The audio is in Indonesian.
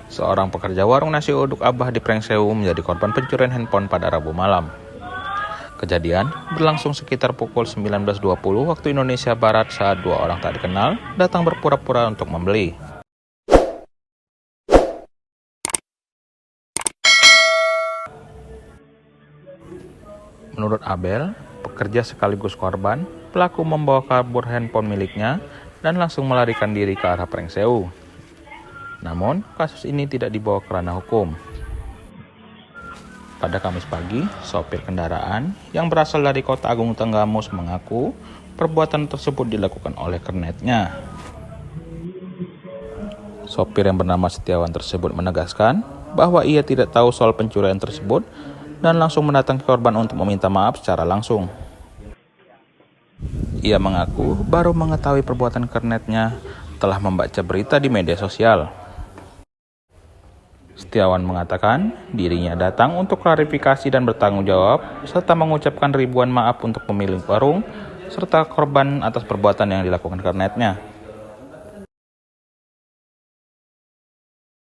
Seorang pekerja warung nasi uduk Abah di Prengsewu menjadi korban pencurian handphone pada Rabu malam. Kejadian berlangsung sekitar pukul 19.20 waktu Indonesia Barat saat dua orang tak dikenal datang berpura-pura untuk membeli. Menurut Abel, pekerja sekaligus korban, pelaku membawa kabur handphone miliknya dan langsung melarikan diri ke arah Prengsewu. Namun, kasus ini tidak dibawa ke ranah hukum. Pada Kamis pagi, sopir kendaraan yang berasal dari Kota Agung Tenggamus mengaku perbuatan tersebut dilakukan oleh kernetnya. Sopir yang bernama Setiawan tersebut menegaskan bahwa ia tidak tahu soal pencurian tersebut dan langsung mendatangi korban untuk meminta maaf secara langsung. Ia mengaku baru mengetahui perbuatan kernetnya telah membaca berita di media sosial. Setiawan mengatakan dirinya datang untuk klarifikasi dan bertanggung jawab, serta mengucapkan ribuan maaf untuk pemilik warung, serta korban atas perbuatan yang dilakukan kernetnya.